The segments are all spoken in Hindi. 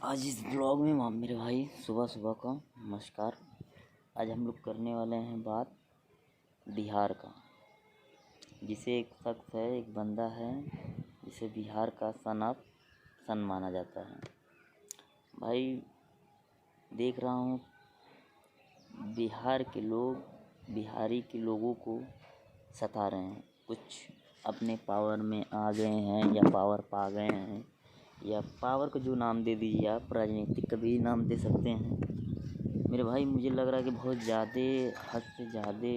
आज इस ब्लॉग में मेरे भाई सुबह सुबह का नमस्कार। आज हम लोग करने वाले हैं बात बिहार का, जिसे एक शख्स है, एक बंदा है जिसे बिहार का सन ऑफ सन माना जाता है। भाई देख रहा हूँ बिहार के लोग बिहारी के लोगों को सता रहे हैं। कुछ अपने पावर में आ गए हैं या पावर पा गए हैं, या पावर को जो नाम दे दीजिए आप, राजनीतिक का भी नाम दे सकते हैं। मेरे भाई मुझे लग रहा है कि बहुत ज़्यादा, हद से ज़्यादा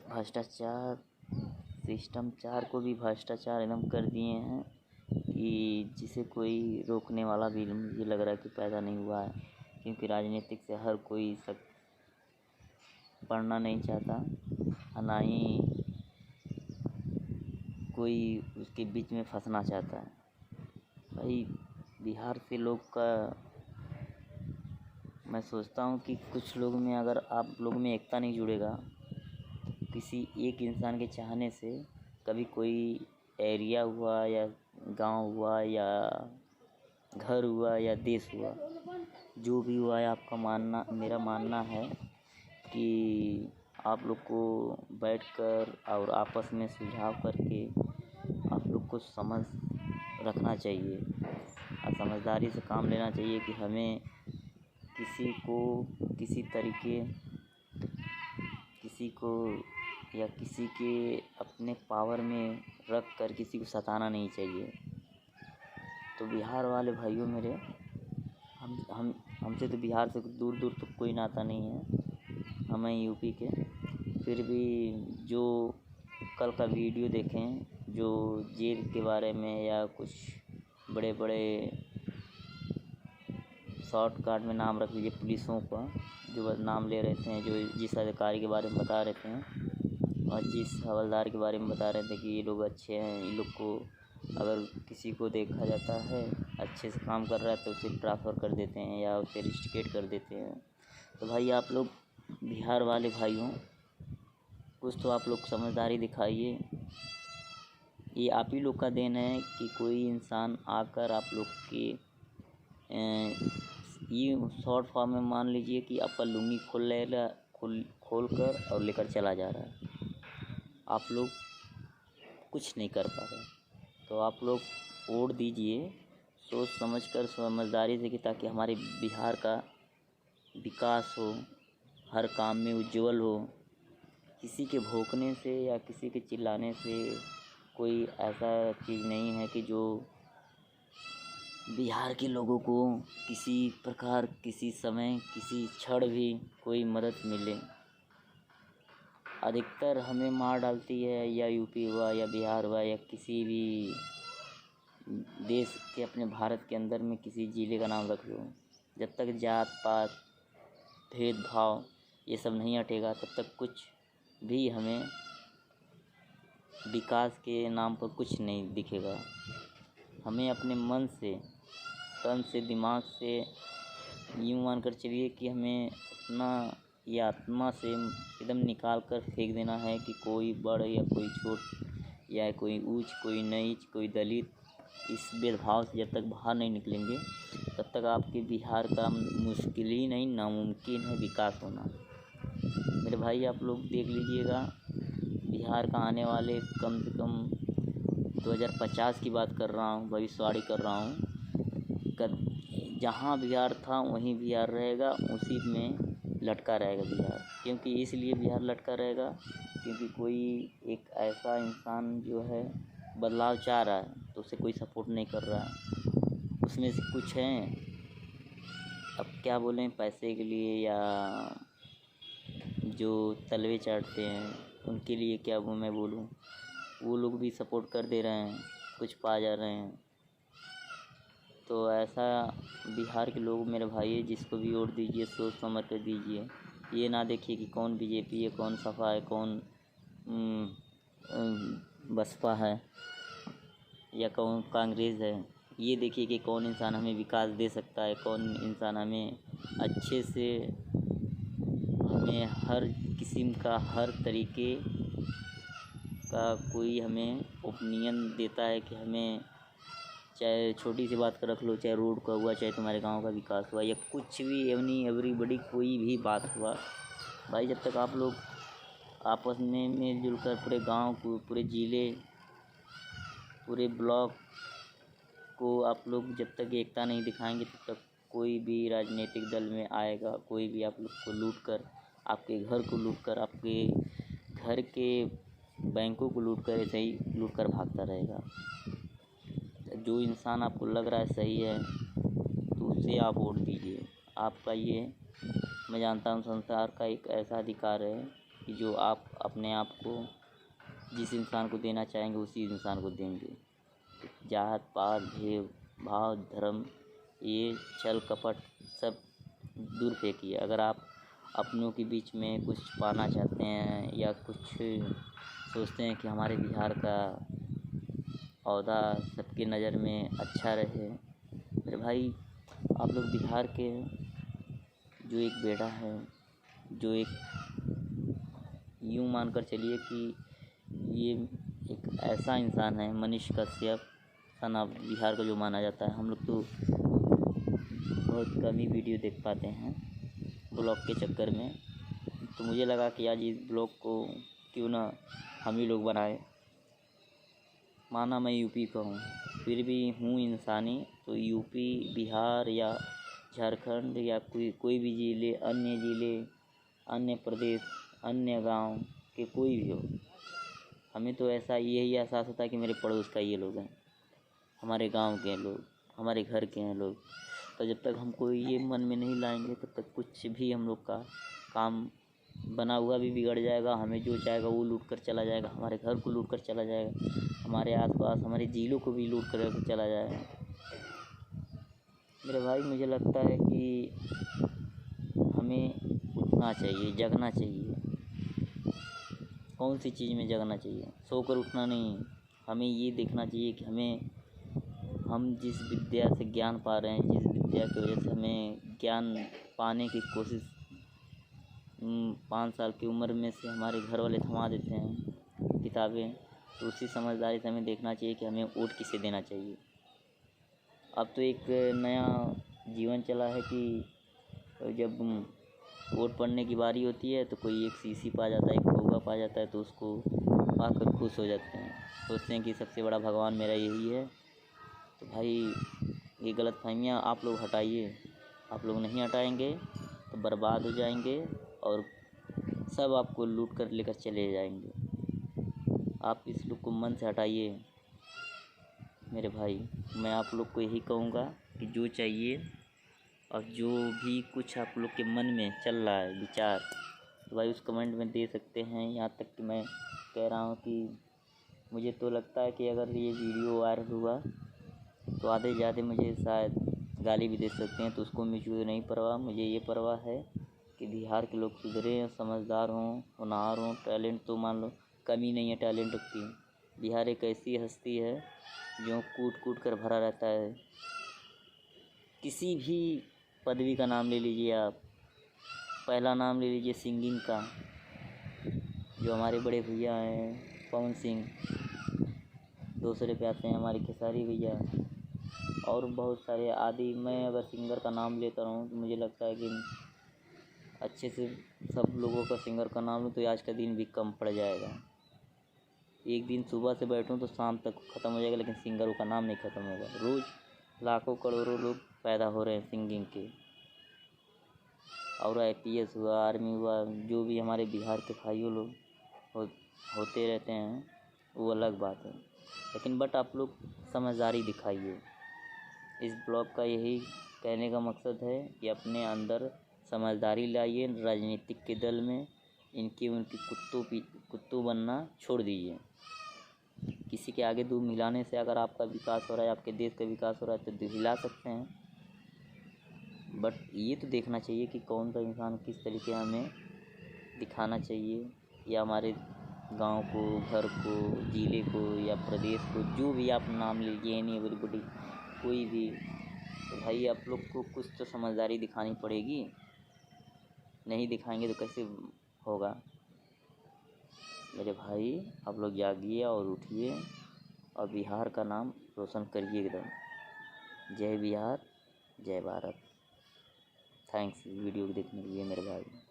भ्रष्टाचार, सिस्टम चार को भी भ्रष्टाचार एकदम कर दिए हैं कि जिसे कोई रोकने वाला भी मुझे लग रहा है कि पैदा नहीं हुआ है। क्योंकि राजनीतिक से हर कोई पढ़ना नहीं चाहता, ना ही कोई उसके बीच में फंसना चाहता है। भाई बिहार से लोग का मैं सोचता हूँ कि कुछ लोग में, अगर आप लोग में एकता नहीं जुड़ेगा, किसी एक इंसान के चाहने से कभी कोई एरिया हुआ या गांव हुआ या घर हुआ या देश हुआ, जो भी हुआ है, आपका मानना, मेरा मानना है कि आप लोग को बैठकर और आपस में सुझाव करके आप लोग को समझ रखना चाहिए और समझदारी से काम लेना चाहिए कि हमें किसी को किसी तरीके, किसी को या किसी के अपने पावर में रख कर किसी को सताना नहीं चाहिए। तो बिहार वाले भाइयों मेरे, हमसे तो बिहार से दूर दूर तो कोई नाता नहीं है, हमें यूपी के। फिर भी जो कल का वीडियो देखें, जो जेल के बारे में या कुछ बड़े बड़े शॉर्टकट में नाम रख लीजिए पुलिसों का, जो नाम ले रहे थे, जो जिस अधिकारी के बारे में बता रहे थे और जिस हवलदार के बारे में बता रहे थे कि ये लोग अच्छे हैं, इन लोग को अगर किसी को देखा जाता है अच्छे से काम कर रहा है तो उसे ट्रांसफ़र कर देते हैं या उसे रिस्ट्रिकेट कर देते हैं। तो भाई आप लोग बिहार वाले भाइयों, कुछ तो आप लोग समझदारी दिखाइए। ये आप ही लोग का देन है कि कोई इंसान आकर आप लोग के ये शॉर्ट फॉर्म में मान लीजिए कि आपका लुंगी खोल कर और लेकर चला जा रहा है, आप लोग कुछ नहीं कर पा रहे। तो आप लोग वोट दीजिए सोच समझकर, समझदारी से, कि ताकि हमारे बिहार का विकास हो, हर काम में उज्जवल हो। किसी के भौंकने से या किसी के चिल्लाने से कोई ऐसा चीज़ नहीं है कि जो बिहार के लोगों को किसी प्रकार, किसी समय, किसी क्षण भी कोई मदद मिले। अधिकतर हमें मार डालती है, या यूपी हुआ या बिहार हुआ या किसी भी देश के, अपने भारत के अंदर में किसी ज़िले का नाम रख लो, जब तक जात पात भेदभाव ये सब नहीं हटेगा तब तक कुछ भी हमें विकास के नाम पर कुछ नहीं दिखेगा। हमें अपने मन से, तन से, दिमाग से यूँ मान कर चलिए कि हमें अपना ये आत्मा से एकदम निकाल कर फेंक देना है कि कोई बड़ या कोई छोट या कोई ऊंच कोई नीच कोई दलित, इस भेदभाव से जब तक बाहर नहीं निकलेंगे तब तक आपके बिहार का मुश्किल ही नहीं, नामुमकिन है विकास होना। मेरे भाई आप लोग देख लीजिएगा, बिहार का आने वाले कम से कम 2050 की बात कर रहा हूँ, भविष्यवाणी कर रहा हूँ, जहाँ बिहार था वहीं बिहार रहेगा, उसी में लटका रहेगा बिहार। क्योंकि इसलिए बिहार लटका रहेगा क्योंकि कोई एक ऐसा इंसान जो है बदलाव चाह रहा है तो उसे कोई सपोर्ट नहीं कर रहा है। उसमें से कुछ हैं, अब क्या बोलें, पैसे के लिए या जो तलवे चाटते हैं उनके लिए क्या मैं बोलूँ, वो लोग भी सपोर्ट कर दे रहे हैं, कुछ पा जा रहे हैं। तो ऐसा बिहार के लोग मेरे भाई, जिसको भी वोट दीजिए सोच समझ कर दीजिए। ये ना देखिए कि कौन बीजेपी है, कौन सपा है, कौन बसपा है या कौन कांग्रेस है। ये देखिए कि कौन इंसान हमें विकास दे सकता है, कौन इंसान हमें अच्छे से, हमें हर किस्म का, हर तरीके का कोई हमें ओपिनियन देता है कि हमें चाहे छोटी सी बात का रख लो, चाहे रोड का हुआ, चाहे तुम्हारे गांव का विकास हुआ, या कुछ भी एवरीबडी कोई भी बात हुआ, भाई जब तक आप लोग आपस में मिलजुल कर पूरे गांव को, पूरे ज़िले, पूरे ब्लॉक को आप लोग जब तक एकता नहीं दिखाएंगे तब तक कोई भी राजनीतिक दल में आएगा, कोई भी आप लोग को लूट कर, आपके घर को लूट कर, आपके घर के बैंकों को लूट कर, ऐसे ही लूट कर भागता रहेगा। जो इंसान आपको लग रहा है सही है तो उसे आप वोट दीजिए। आपका ये, मैं जानता हूँ, संसार का एक ऐसा अधिकार है कि जो आप अपने आप को जिस इंसान को देना चाहेंगे उसी इंसान को देंगे। जात पात भेद भाव धर्म, ये छल कपट सब दूर फेंकिए। अगर आप अपनों के बीच में कुछ पाना चाहते हैं या कुछ सोचते हैं कि हमारे बिहार का ओहदा सबकी नज़र में अच्छा रहे, मेरे भाई आप लोग बिहार के जो एक बेटा है, जो एक यूँ मानकर चलिए कि ये एक ऐसा इंसान है, मनीष कश्यप सन ऑफ बिहार का जो माना जाता है। हम लोग तो बहुत कम ही वीडियो देख पाते हैं ब्लॉग के चक्कर में, तो मुझे लगा कि आज इस ब्लॉग को क्यों ना हम ही लोग बनाए। माना मैं यूपी का हूँ, फिर भी हूँ इंसानी, तो यूपी, बिहार या झारखंड या कोई भी ज़िले, अन्य ज़िले, अन्य प्रदेश, अन्य गांव के कोई भी हो, हमें तो ऐसा यही एहसास होता है कि मेरे पड़ोस का ये लोग हैं, हमारे गांव के हैं लोग, हमारे घर के हैं लोग। तो जब तक हमको ये मन में नहीं लाएंगे तब तक कुछ भी हम लोग का काम बना हुआ भी बिगड़ जाएगा। हमें जो चाहेगा वो लूट कर चला जाएगा, हमारे घर को लूट कर चला जाएगा, हमारे आसपास हमारे ज़िलों को भी लूट कर चला जाएगा। मेरे भाई मुझे लगता है कि हमें उठना चाहिए, जगना चाहिए। कौन सी चीज़ में जगना चाहिए? सोकर उठना नहीं, हमें ये देखना चाहिए कि हम जिस विद्या से ज्ञान पा रहे हैं, जिस विद्या की वजह से हमें ज्ञान पाने की कोशिश 5 साल की उम्र में से हमारे घर वाले थमा देते हैं किताबें, तो उसी समझदारी से हमें देखना चाहिए कि हमें वोट किसे देना चाहिए। अब तो एक नया जीवन चला है कि जब वोट पड़ने की बारी होती है तो कोई एक सीसी पा जाता है, एक कौवा पा जाता है, तो उसको पाकर खुश हो जाते हैं, सोचते हैं कि सबसे बड़ा भगवान मेरा यही है। तो भाई ये गलतफहमियाँ आप लोग हटाइए। आप लोग नहीं हटाएंगे तो बर्बाद हो जाएंगे और सब आपको लूट कर लेकर चले जाएंगे। आप इस लोग को मन से हटाइए मेरे भाई। मैं आप लोग को यही कहूँगा कि जो चाहिए और जो भी कुछ आप लोग के मन में चल रहा है विचार, तो भाई उस कमेंट में दे सकते हैं। यहाँ तक कि मैं कह रहा हूँ कि मुझे तो लगता है कि अगर ये वीडियो वायरल हुआ तो आधे ज़्यादा मुझे शायद गाली भी दे सकते हैं, तो उसको मुझे नहीं परवाह। मुझे ये परवाह है कि बिहार के लोग सुधरे, समझदार हों, होनहार हों, टैलेंट तो मान लो कमी नहीं है टैलेंट की। बिहार एक ऐसी हस्ती है जो कूट कूट कर भरा रहता है। किसी भी पदवी का नाम ले लीजिए आप, पहला नाम ले लीजिए सिंगिंग का, जो हमारे बड़े भैया हैं पवन सिंह, दूसरे पे आते हैं हमारे खेसारी भैया, और बहुत सारे आदि। मैं अगर सिंगर का नाम लेता हूँ तो मुझे लगता है कि अच्छे से सब लोगों का सिंगर का नाम लूँ तो आज का दिन भी कम पड़ जाएगा। एक दिन सुबह से बैठूँ तो शाम तक ख़त्म हो जाएगा, लेकिन सिंगरों का नाम नहीं ख़त्म होगा। रोज़ लाखों करोड़ों लोग पैदा हो रहे हैं सिंगिंग के, और IPS हुआ, आर्मी हुआ, जो भी हमारे बिहार के भाइयों लोग होते रहते हैं, वो अलग बात है। लेकिन बट आप लोग समझदारी दिखाइए। इस ब्लॉग का यही कहने का मकसद है कि अपने अंदर समझदारी लाइए। राजनीतिक के दल में उनकी कुत्तों बनना छोड़ दीजिए। किसी के आगे दूध मिलाने से अगर आपका विकास हो रहा है, आपके देश का विकास हो रहा है, तो दूध हिला सकते हैं, बट ये तो देखना चाहिए कि कौन सा इंसान किस तरीके हमें दिखाना चाहिए, या हमारे गांव को, घर को, ज़िले को या प्रदेश को, जो भी आप नाम लीजिए, नहीं एवरीबॉडी कोई भी, तो भाई आप लोग को कुछ तो समझदारी दिखानी पड़ेगी। नहीं दिखाएंगे तो कैसे होगा। मेरे भाई आप लोग जागिए और उठिए और बिहार का नाम रोशन करिए एकदम। जय बिहार, जय भारत। थैंक्स वीडियो को देखने के लिए मेरे भाई।